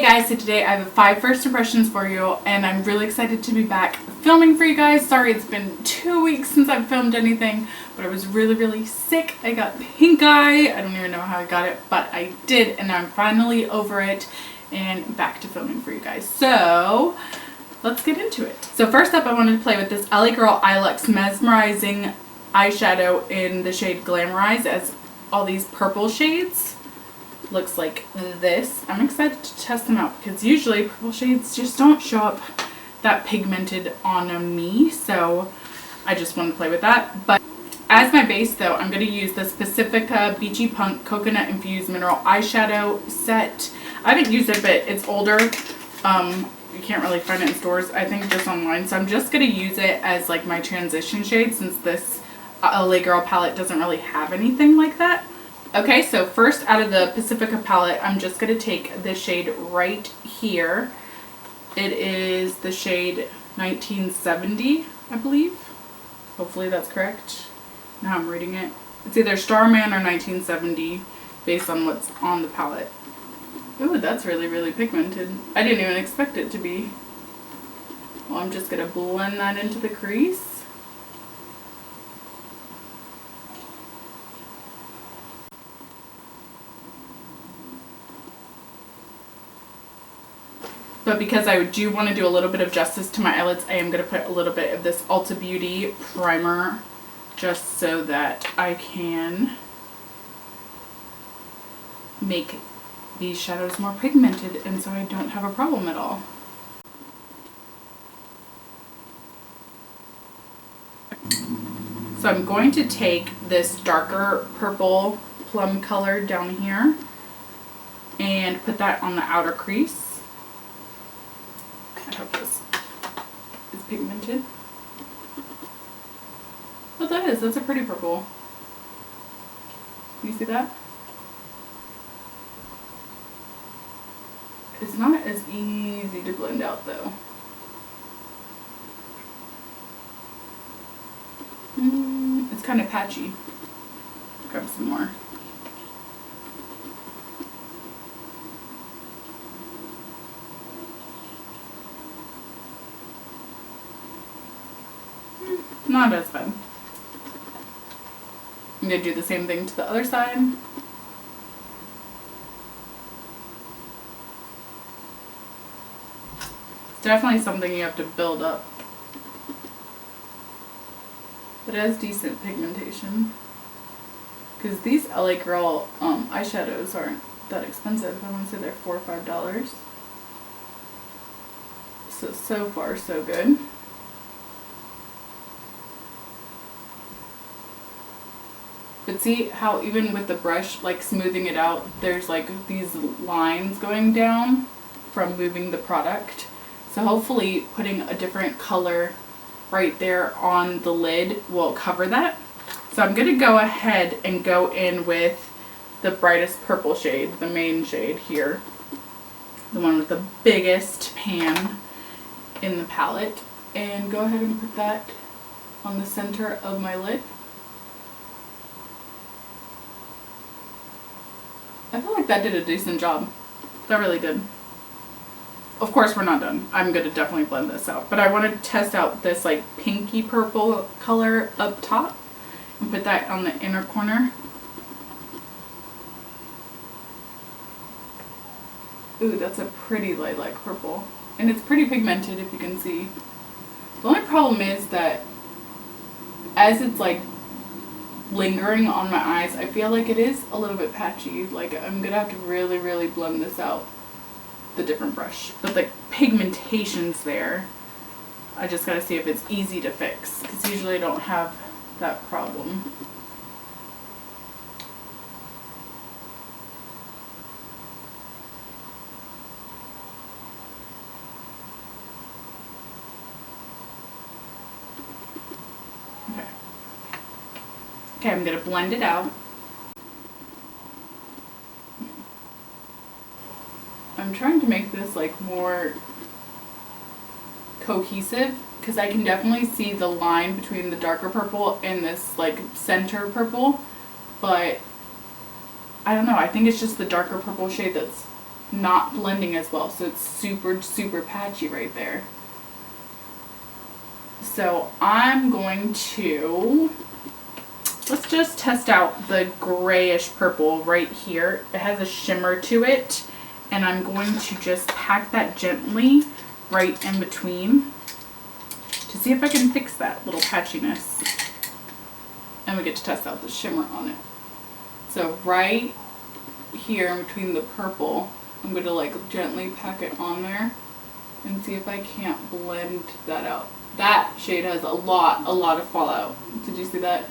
guys, so today I have 5 first impressions for you, and I'm really excited to be back filming for you guys. Sorry it's been 2 weeks since I've filmed anything, but I was really sick. I got pink eye. I don't even know how I got it, but I did, and I'm finally over it and back to filming for you guys. So let's get into it. So first up, I wanted to play with this L.A.GIRL Luxe Mesmerizing eyeshadow in the shade Glamorize, as all these purple shades. Looks like this. I'm excited to test them out because usually purple shades just don't show up that pigmented on me, so I just want to play with that. But as my base though, I'm going to use the Pacifica Beachy Punk Coconut Infused Mineral Eyeshadow Set. I haven't used it, but it's older. You can't really find it in stores, I think just online, so I'm just going to use it as like my transition shade since this L.A.GIRL palette doesn't really have anything like that. Okay, so first out of the Pacifica palette, I'm just going to take this shade right here. It is the shade 1970, I believe. Hopefully that's correct. Now I'm reading it. It's either Starman or 1970 based on what's on the palette. Ooh, that's really pigmented. I didn't even expect it to be. Well, I'm just going to blend that into the crease. But because I do want to do a little bit of justice to my eyelids, I am going to put a little bit of this Ulta Beauty primer just so that I can make these shadows more pigmented and so I don't have a problem at all. So I'm going to take this darker purple plum color down here and put that on the outer crease. I hope this is pigmented. Oh, that is. That's a pretty purple. You see that? It's not as easy to blend out though. It's kind of patchy. Grab some more. Not as bad. I'm going to do the same thing to the other side. It's definitely something you have to build up. But it has decent pigmentation. Because these L.A.GIRL eyeshadows aren't that expensive. I want to say they're $4 or $5. So far so good. But see how even with the brush, like smoothing it out, there's like these lines going down from moving the product. So hopefully putting a different color right there on the lid will cover that. So I'm going to go ahead and go in with the brightest purple shade, the main shade here. The one with the biggest pan in the palette. And go ahead and put that on the center of my lid. I feel like that did a decent job. That really did. Of course we're not done. I'm going to definitely blend this out. But I want to test out this like pinky purple color up top. And put that on the inner corner. Ooh, that's a pretty lilac purple. And it's pretty pigmented if you can see. The only problem is that as it's like lingering on my eyes, I feel like it is a little bit patchy. Like I'm gonna have to really blend this out with a different brush. But the pigmentation's there. I just gotta see if it's easy to fix because usually I don't have that problem. Okay, I'm going to blend it out. I'm trying to make this like more cohesive because I can definitely see the line between the darker purple and this like center purple, but I don't know, I think it's just the darker purple shade that's not blending as well. So it's super, super patchy right there. So I'm going to, let's just test out the grayish purple right here. It has a shimmer to it, and I'm going to just pack that gently right in between to see if I can fix that little patchiness. And we get to test out the shimmer on it. So right here in between the purple, I'm going to like gently pack it on there and see if I can't blend that out. That shade has a lot of fallout. Did you see that?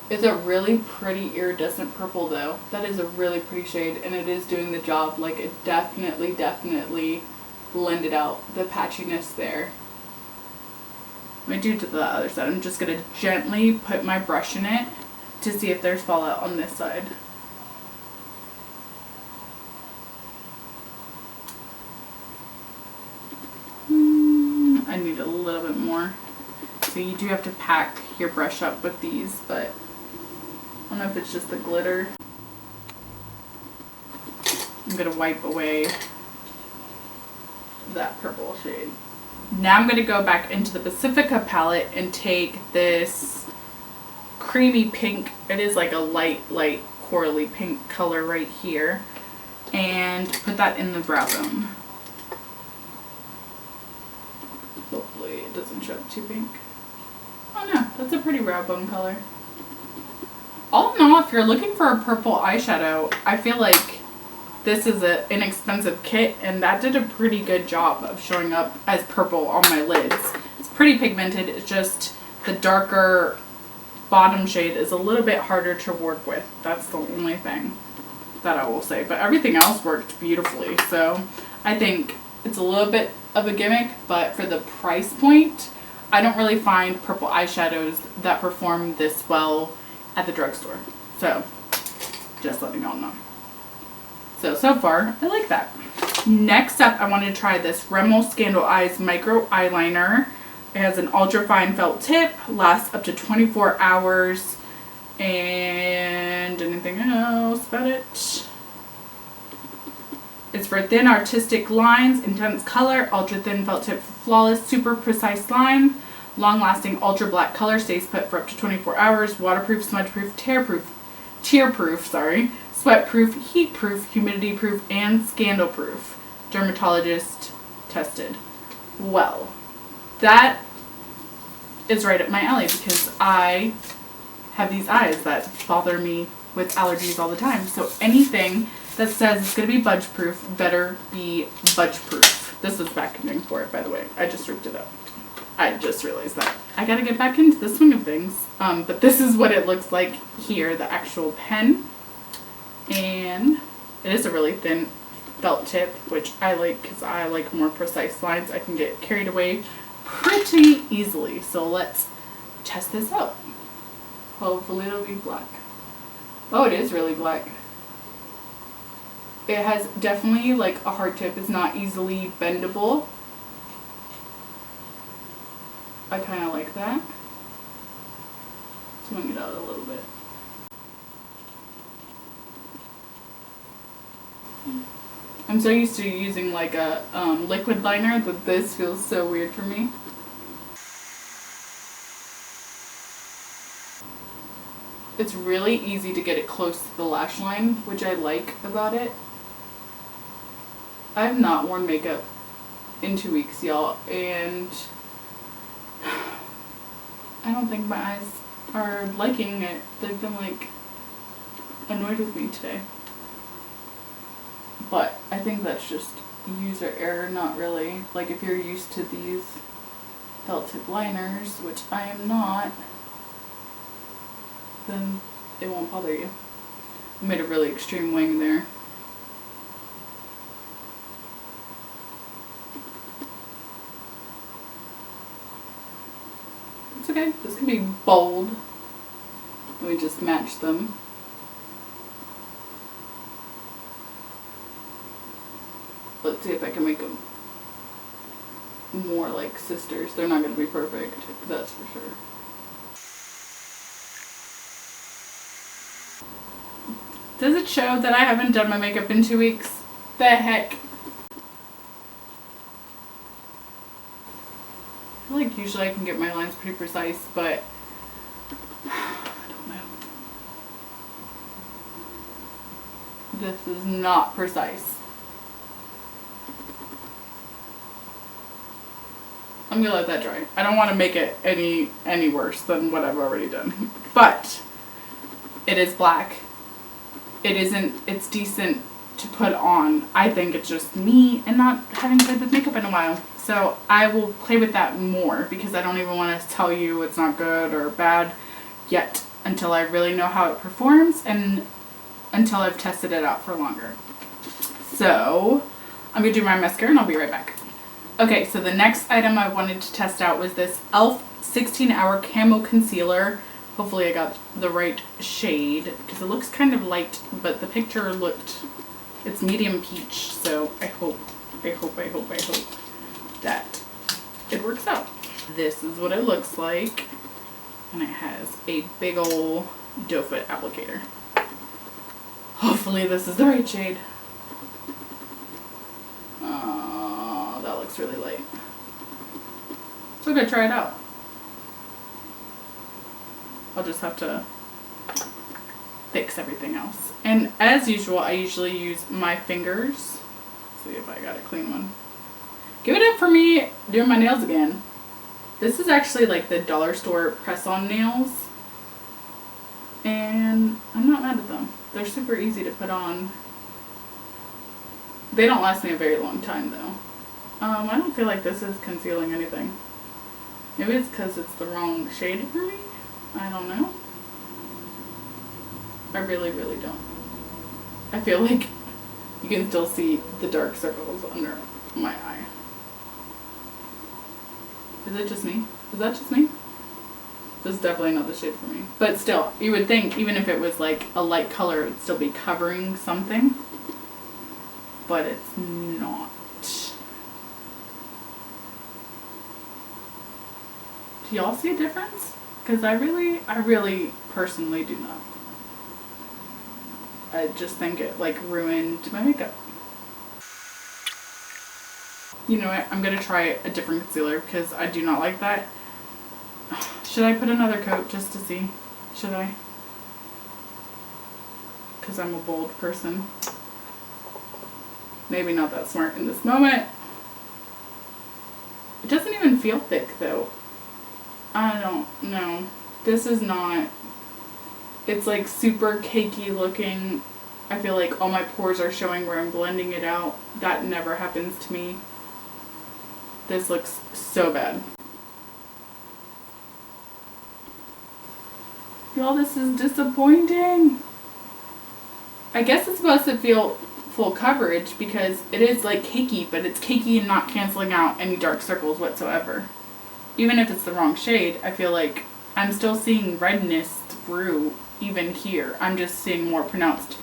It's a really pretty iridescent purple though. That is a really pretty shade, and it is doing the job. Like, it definitely blended out the patchiness there. I'm going to do it to the other side. I'm just going to gently put my brush in it to see if there's fallout on this side. I need a little bit more. So you do have to pack your brush up with these, but I don't know if it's just the glitter. I'm going to wipe away that purple shade. Now I'm going to go back into the Pacifica palette and take this creamy pink. It is like a light corally pink color right here, and put that in the brow bone. Hopefully it doesn't show up too pink. Oh no, that's a pretty brow bone color. All in all, if you're looking for a purple eyeshadow, I feel like this is an inexpensive kit, and that did a pretty good job of showing up as purple on my lids. It's pretty pigmented, it's just the darker bottom shade is a little bit harder to work with. That's the only thing that I will say. But everything else worked beautifully, so I think it's a little bit of a gimmick, but for the price point, I don't really find purple eyeshadows that perform this well at the drugstore. So, just letting y'all know. So far, I like that. Next up, I want to try this RIMMEL Scandal Eyes Micro Eyeliner. It has an ultra fine felt tip, lasts up to 24 hours, and anything else about it? It's for thin artistic lines, intense color, ultra thin felt tip for flawless, super precise line, long lasting ultra black color, stays put for up to 24 hours, waterproof, smudge proof, tear proof, sweat proof, heat proof, humidity proof, and scandal proof. Dermatologist tested. Well, that is right up my alley because I have these eyes that bother me with allergies all the time. So anything that says it's going to be budge proof better be budge proof. This is packaging for it, by the way. I just ripped it up. I just realized that. I gotta get back into the swing of things. But this is what it looks like here, the actual pen. And it is a really thin felt tip, which I like because I like more precise lines. I can get carried away pretty easily. So let's test this out. Hopefully it'll be black. Oh, it is really black. It has definitely like a hard tip. It's not easily bendable. I kind of like that. Swing it out a little bit. I'm so used to using like a liquid liner that this feels so weird for me. It's really easy to get it close to the lash line, which I like about it. I have not worn makeup in 2 weeks, y'all, and I don't think my eyes are liking it. They've been like annoyed with me today. But I think that's just user error, not really. Like if you're used to these felt tip liners, which I am not, then it won't bother you. I made a really extreme wing there. It's okay, this can be bold. We just match them. Let's see if I can make them more like sisters. They're not going to be perfect, that's for sure. Does it show that I haven't done my makeup in 2 weeks? the heck? I feel like usually I can get my lines pretty precise, but I don't know. This is not precise. I'm gonna let that dry. I don't want to make it any worse than what I've already done. But it is black. It's decent to put on. I think it's just me and not having played with makeup in a while. So I will play with that more because I don't even want to tell you it's not good or bad yet until I really know how it performs and until I've tested it out for longer. So I'm gonna do my mascara and I'll be right back. Okay, so the next item I wanted to test out was this e.l.f. 16-Hour Camo Concealer. Hopefully I got the right shade because it looks kind of light, but the picture looked, it's medium peach, so I hope that it works out. This is what it looks like, and it has a big ol' doe foot applicator. Hopefully this is the right shade. That looks really light. So I'm gonna try it out. I'll just have to fix everything else. And as usual, I usually use my fingers. Let's see if I got a clean one. Give it up for me doing my nails again. This is actually like the dollar store press-on nails. And I'm not mad at them. They're super easy to put on. They don't last me a very long time though. I don't feel like this is concealing anything. Maybe it's because it's the wrong shade for me? I don't know. I really don't. I feel like you can still see the dark circles under my eye. Is it just me? Is that just me? This is definitely not the shade for me. But still, you would think even if it was like a light color, it would still be covering something. But it's not. Do y'all see a difference? Because I really personally do not. I just think it like ruined my makeup. You know what? I'm gonna try a different concealer because I do not like that. Should I put another coat just to see? Should I? Because I'm a bold person. Maybe not that smart in this moment. It doesn't even feel thick though. I don't know. This is not. It's like super cakey looking. I feel like all my pores are showing where I'm blending it out. That never happens to me. This looks so bad. Y'all, this is disappointing. I guess it's supposed to feel full coverage because it is like cakey, but it's cakey and not canceling out any dark circles whatsoever. Even if it's the wrong shade, I feel like I'm still seeing redness through even here. I'm just seeing more pronounced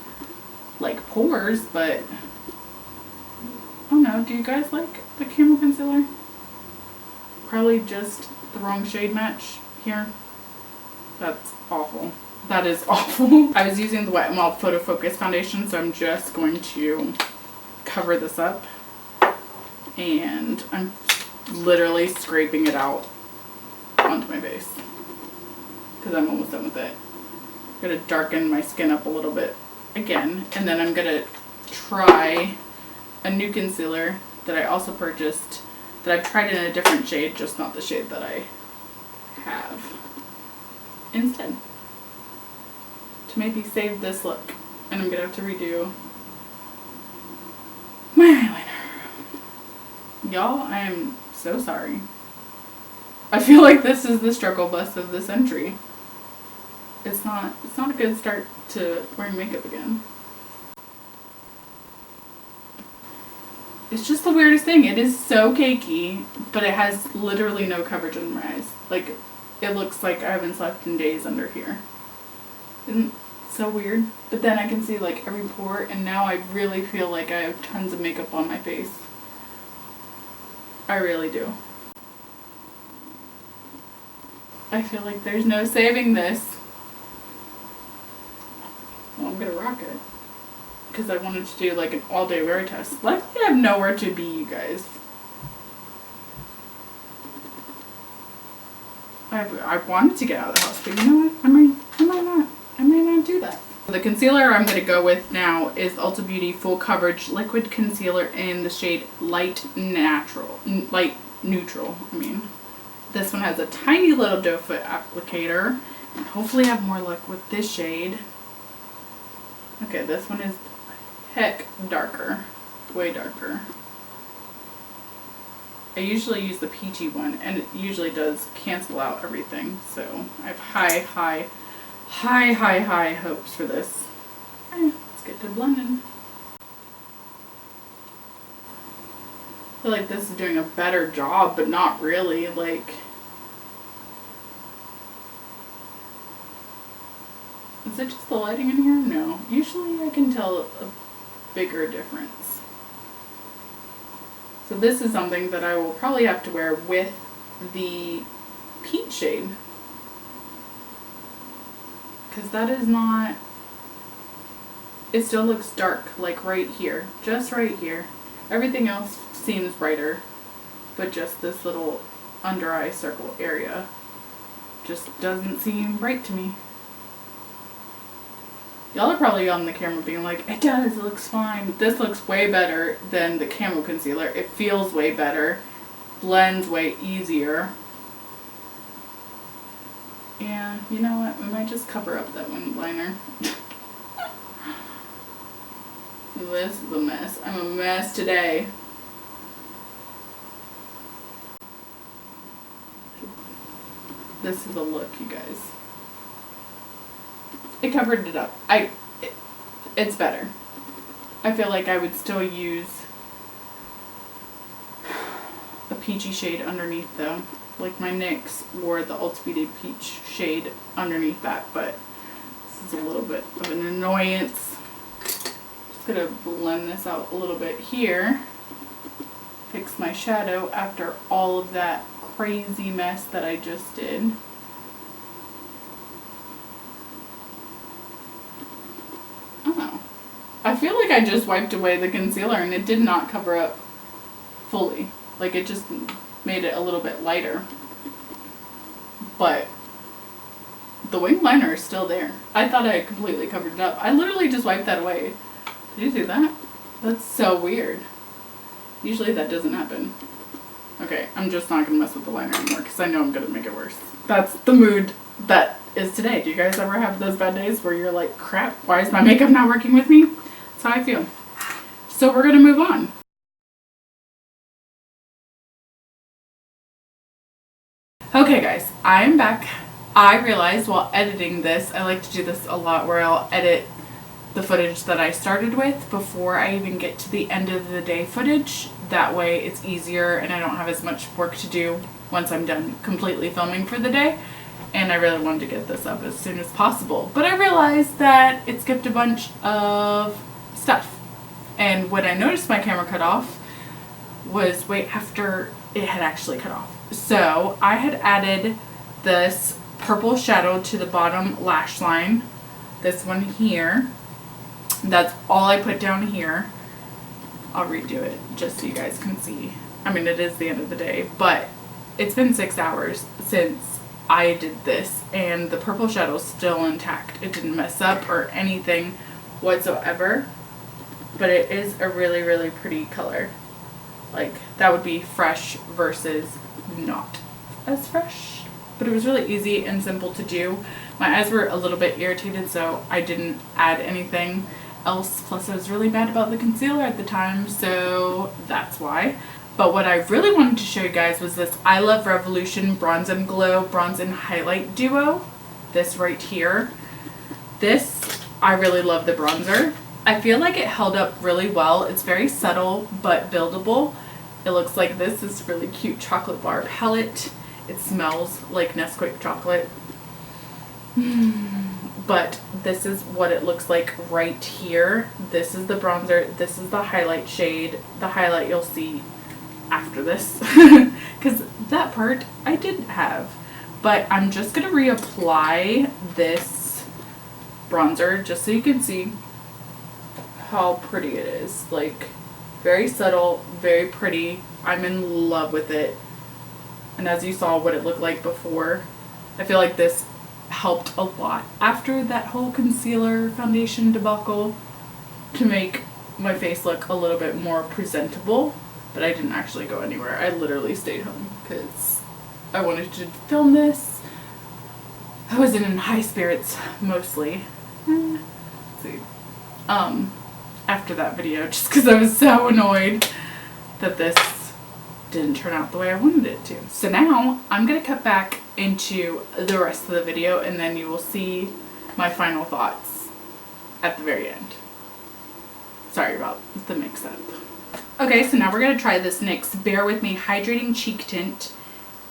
like pores, but I don't know. Do you guys like the Camo Concealer? Probably just the wrong shade match here. That's awful. That is awful. I was using the Wet n Wild Photo Focus foundation, so I'm just going to cover this up. And I'm literally scraping it out onto my face because I'm almost done with it. I'm going to darken my skin up a little bit again, and then I'm going to try a new concealer that I also purchased that I've tried in a different shade, just not the shade that I have instead, to maybe save this look. And I'm going to have to redo my eyeliner. Y'all, I am so sorry. I feel like this is the struggle bus of the century. It's not a good start to wearing makeup again. It's just the weirdest thing. It is so cakey, but it has literally no coverage in my eyes. Like, it looks like I haven't slept in days under here. Isn't it so weird? But then I can see like every pore, and now I really feel like I have tons of makeup on my face. I really do. I feel like there's no saving this. Well, I'm gonna rock it. because I wanted to do like an all-day wear test. Luckily I have nowhere to be, you guys. I wanted to get out of the house, but you know what? I might not do that. The concealer I'm going to go with now is Ulta Beauty Full Coverage Liquid Concealer in the shade Light Neutral. This one has a tiny little doe foot applicator. And hopefully I have more luck with this shade. Okay, this one is heck darker. Way darker. I usually use the peachy one, and it usually does cancel out everything. So I have high hopes for this. Okay, let's get to blending. I feel like this is doing a better job, but not really. Like, is it just the lighting in here? No. Usually I can tell a bigger difference. So this is something that I will probably have to wear with the peach shade. Because that is not, it still looks dark, like right here, just right here. Everything else seems brighter, but just this little under eye circle area just doesn't seem bright to me. Y'all are probably on the camera being like, it does, it looks fine. This looks way better than the Camo concealer. It feels way better, blends way easier. Yeah, you know what? We might just cover up that one liner. This is a mess. I'm a mess today. This is a look, you guys. It covered it up. It's better. I feel like I would still use a peachy shade underneath though. Like my NYX wore the Ulta Beauty Peach shade underneath that, but this is a little bit of an annoyance. Just gonna blend this out a little bit here. Fix my shadow after all of that crazy mess that I just did. Oh, I feel like I just wiped away the concealer and it did not cover up fully. Like it just made it a little bit lighter. But the wing liner is still there. I thought I had completely covered it up. I literally just wiped that away. Did you see that? That's so weird. Usually that doesn't happen. Okay, I'm just not going to mess with the liner anymore because I know I'm going to make it worse. That's the mood that is today. Do you guys ever have those bad days where you're like, crap, why is my makeup not working with me? That's how I feel. So we're going to move on. Okay guys, I'm back. I realized while editing this, I like to do this a lot where I'll edit the footage that I started with before I even get to the end of the day footage. That way it's easier and I don't have as much work to do once I'm done completely filming for the day. And I really wanted to get this up as soon as possible. But I realized that it skipped a bunch of stuff. And when I noticed my camera cut off was way after it had actually cut off. So I had added this purple shadow to the bottom lash line. This one here. That's all I put down here. I'll redo it just so you guys can see. I mean, it is the end of the day, but it's been 6 hours since I did this and the purple shadow's still intact. It didn't mess up or anything whatsoever, but it is a really, really pretty color. Like, that would be fresh versus not as fresh. But it was really easy and simple to do. My eyes were a little bit irritated, so I didn't add anything else. Plus, I was really mad about the concealer at the time, so that's why. But what I really wanted to show you guys was this I Love Revolution Bronze and Glow Bronze and Highlight Duo. This right here. This, I really love the bronzer. I feel like it held up really well. It's very subtle but buildable. It looks like this is really cute chocolate bar palette. It smells like Nesquik chocolate. But this is what it looks like right here. This is the bronzer. This is the highlight shade. The highlight you'll see after this. Because that part I didn't have. But I'm just going to reapply this bronzer just so you can see. how pretty it is. Like, very subtle, very pretty. I'm in love with it. And as you saw what it looked like before, I feel like this helped a lot after that whole concealer foundation debacle to make my face look a little bit more presentable. But I didn't actually go anywhere. I literally stayed home because I wanted to film this. I wasn't in high spirits mostly. Let's see. After that video, just because I was so annoyed that this didn't turn out the way I wanted it to. So now I'm gonna cut back into the rest of the video and then you will see my final thoughts at the very end. Sorry about the mix-up. Okay, so now we're gonna try this NYX Bear With Me Hydrating Cheek Tint.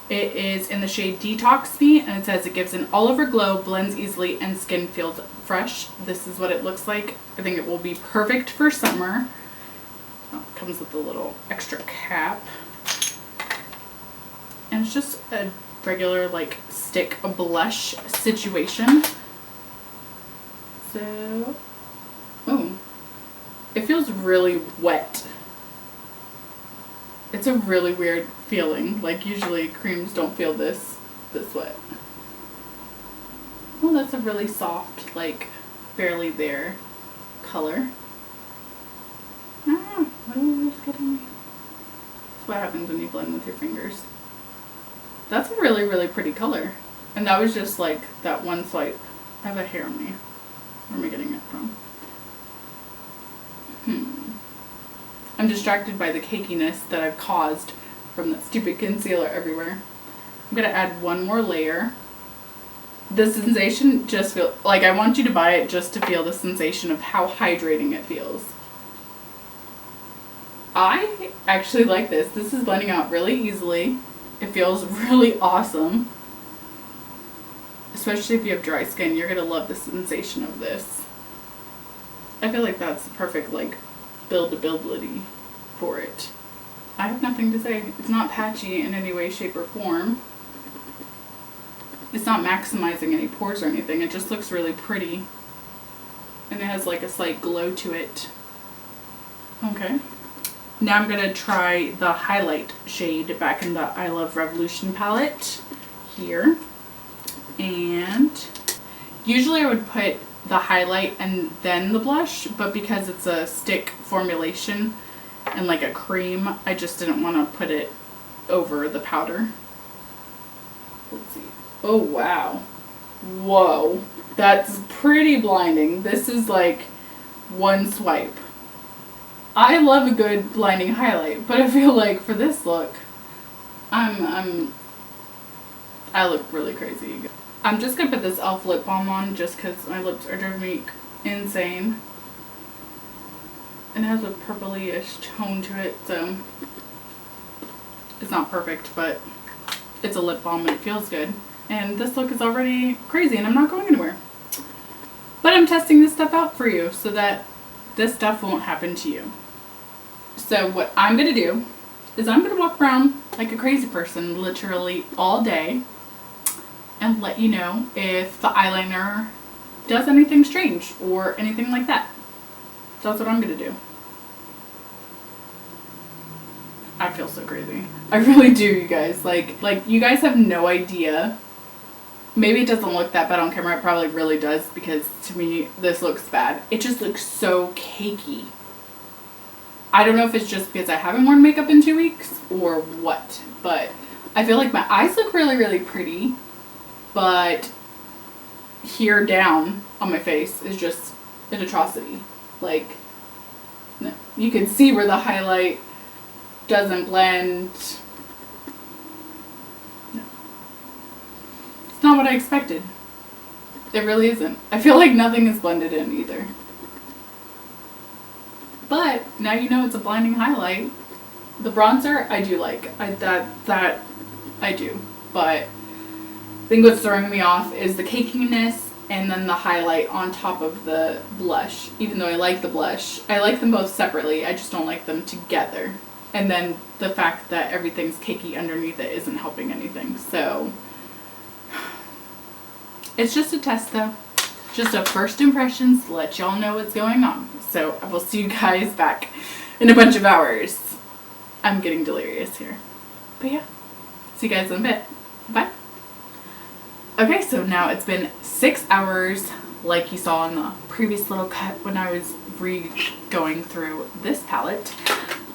It is in the shade Detox Me, and it says it gives an all-over glow, blends easily, and skin feels fresh. This is what it looks like. I think it will be perfect for summer. Oh, it comes with a little extra cap. And it's just a regular, like, stick blush situation. So, oh, it feels really wet. It's a really weird feeling. Like, usually creams don't feel this wet. Well, that's a really soft, like, barely there color. Ah, what are you getting me? That's what happens when you blend with your fingers. That's a really, really pretty color. And that was just, like, that one swipe. I have a hair on me. Where am I getting it from? I'm distracted by the cakiness that I've caused from that stupid concealer everywhere. I'm going to add one more layer. The sensation just feels like I want you to buy it just to feel the sensation of how hydrating it feels. I actually like this. This is blending out really easily. It feels really awesome. Especially if you have dry skin, you're going to love the sensation of this. I feel like that's the perfect, like, buildability for it. I have nothing to say. It's not patchy in any way, shape, or form. It's not maximizing any pores or anything. It just looks really pretty. And it has like a slight glow to it. Okay. Now I'm going to try the highlight shade back in the I Love Revolution palette here. And usually I would put the highlight and then the blush, but because it's a stick formulation and like a cream, I just didn't want to put it over the powder. Let's see. Oh wow. Whoa. That's pretty blinding. This is like one swipe. I love a good blinding highlight, but I feel like for this look, I look really crazy. I'm just gonna put this e.l.f. lip balm on just because my lips are driving me insane. And it has a purpley-ish tone to it, so it's not perfect, but it's a lip balm and it feels good. And this look is already crazy and I'm not going anywhere. But I'm testing this stuff out for you so that this stuff won't happen to you. So what I'm gonna do is I'm gonna walk around like a crazy person literally all day and let you know if the eyeliner does anything strange or anything like that. That's what I'm gonna do. I feel so crazy. I really do, you guys. Like you guys have no idea. Maybe it doesn't look that bad on camera. It probably really does because to me this looks bad. It just looks so cakey. I don't know if it's just because I haven't worn makeup in 2 weeks or what, but I feel like my eyes look really, really pretty. But here down on my face is just an atrocity. Like, no, you can see where the highlight doesn't blend. No. It's not what I expected. It really isn't. I feel like nothing is blended in either. But now you know it's a blinding highlight. The bronzer I do like. That I do. But I think what's throwing me off is the cakiness and then the highlight on top of the blush. Even though I like the blush, I like them both separately. I just don't like them together. And then the fact that everything's cakey underneath it isn't helping anything. So it's just a test though. just a first impressions to let y'all know what's going on. So I will see you guys back in a bunch of hours. I'm getting delirious here. But yeah, see you guys in a bit. Bye. Okay, so now it's been 6 hours, like you saw in the previous little cut when I was going through this palette.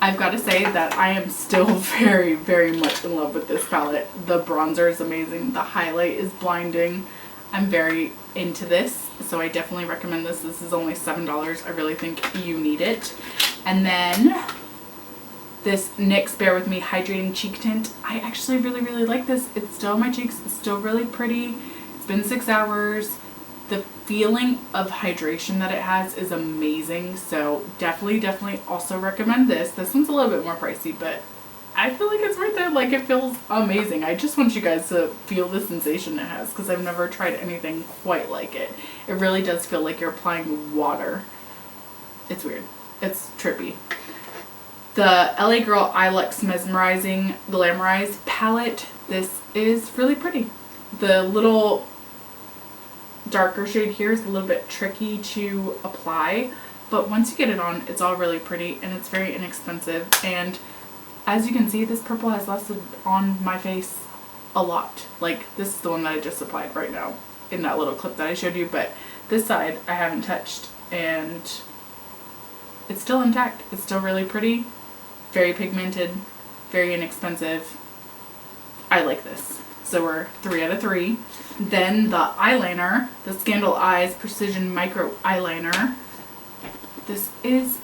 I've got to say that I am still very, very much in love with this palette. The bronzer is amazing. The highlight is blinding. I'm very into this, so I definitely recommend this. This is only $7. I really think you need it. And then this NYX Bear With Me Hydrating Cheek Tint. I actually really, really like this. It's still on my cheeks. It's still really pretty. It's been 6 hours. The feeling of hydration that it has is amazing. So definitely also recommend this. This one's a little bit more pricey, but I feel like it's worth it. Like, it feels amazing. I just want you guys to feel the sensation it has because I've never tried anything quite like it. It really does feel like you're applying water. It's weird. It's trippy. The L.A.GIRL Luxe Mesmerizing Glamorize palette. This is really pretty. The little darker shade here is a little bit tricky to apply, but once you get it on, it's all really pretty and it's very inexpensive. And as you can see, this purple has lasted on my face a lot. Like, this is the one that I just applied right now in that little clip that I showed you, but this side I haven't touched and it's still intact. It's still really pretty, very pigmented, very inexpensive. I like this. So we're 3 out of 3. Then the eyeliner, the Scandal Eyes Precision Micro Eyeliner. This is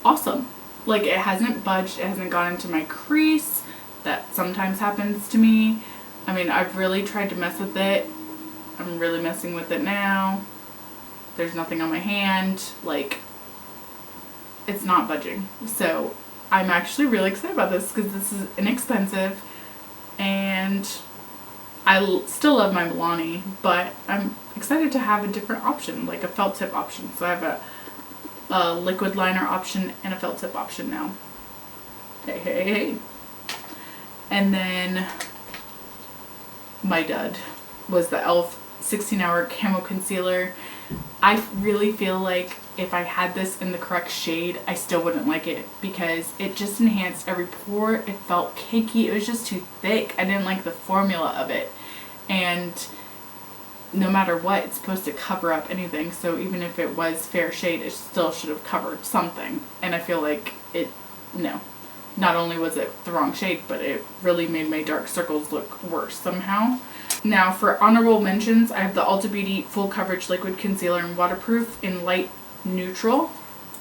awesome. Like, it hasn't budged. It hasn't gone into my crease. That sometimes happens to me. I mean, I've really tried to mess with it. I'm really messing with it now. There's nothing on my hand. Like, it's not budging. So I'm actually really excited about this because this is inexpensive. And I still love my Milani, but I'm excited to have a different option, like a felt tip option. So I have a liquid liner option and a felt tip option now. Hey. And then my dud was the e.l.f. 16-hour Camo Concealer. I really feel like if I had this in the correct shade, I still wouldn't like it because it just enhanced every pore. It felt cakey. It was just too thick. I didn't like the formula of it. And no matter what, it's supposed to cover up anything. So even if it was fair shade, it still should have covered something. And I feel like not only was it the wrong shade, but it really made my dark circles look worse somehow. Now for honorable mentions, I have the Ulta Beauty Full Coverage Liquid Concealer in Waterproof in Light Neutral.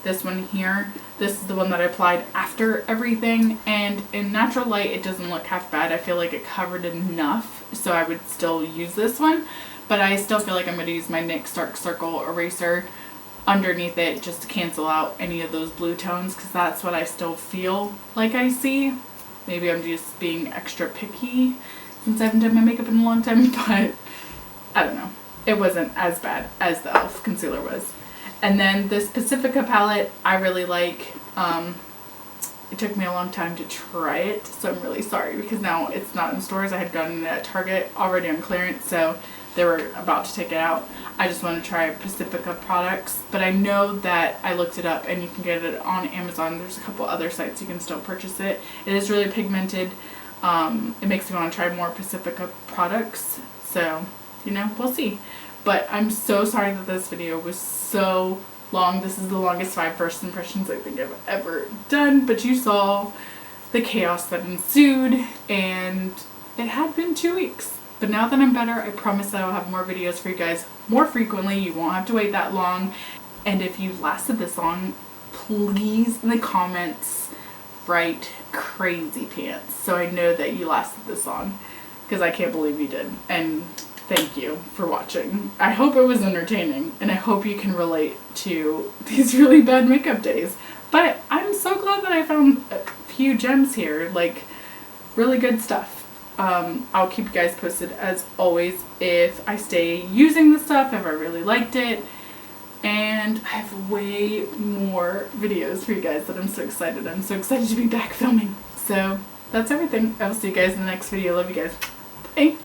This one here, this is the one that I applied after everything, and in natural light it doesn't look half bad. I feel like it covered enough, so I would still use this one, but I still feel like I'm going to use my NYX Dark Circle Eraser underneath it just to cancel out any of those blue tones, because that's what I still feel like I see. Maybe I'm just being extra picky since I haven't done my makeup in a long time, but I don't know. It wasn't as bad as the e.l.f. concealer was. And then this Pacifica palette I really like. It took me a long time to try it, so I'm really sorry because now it's not in stores. I had gotten it at Target already on clearance, so they were about to take it out. I just want to try Pacifica products, but I know that I looked it up and you can get it on Amazon. There's a couple other sites you can still purchase it. It is really pigmented. It makes me want to try more Pacifica products, so we'll see. But I'm so sorry that this video was so long. This is the longest 5 first impressions I think I've ever done, but you saw the chaos that ensued, and it had been 2 weeks. But now that I'm better, I promise that I'll have more videos for you guys more frequently. You won't have to wait that long. And if you lasted this long, please in the comments write crazy pants so I know that you lasted this long, because I can't believe you did. And thank you for watching. I hope it was entertaining, and I hope you can relate to these really bad makeup days. But I'm so glad that I found a few gems here, like really good stuff. I'll keep you guys posted as always if I stay using the stuff, if I really liked it. And I have way more videos for you guys that I'm so excited. I'm so excited to be back filming. So that's everything. I'll see you guys in the next video. Love you guys. Bye.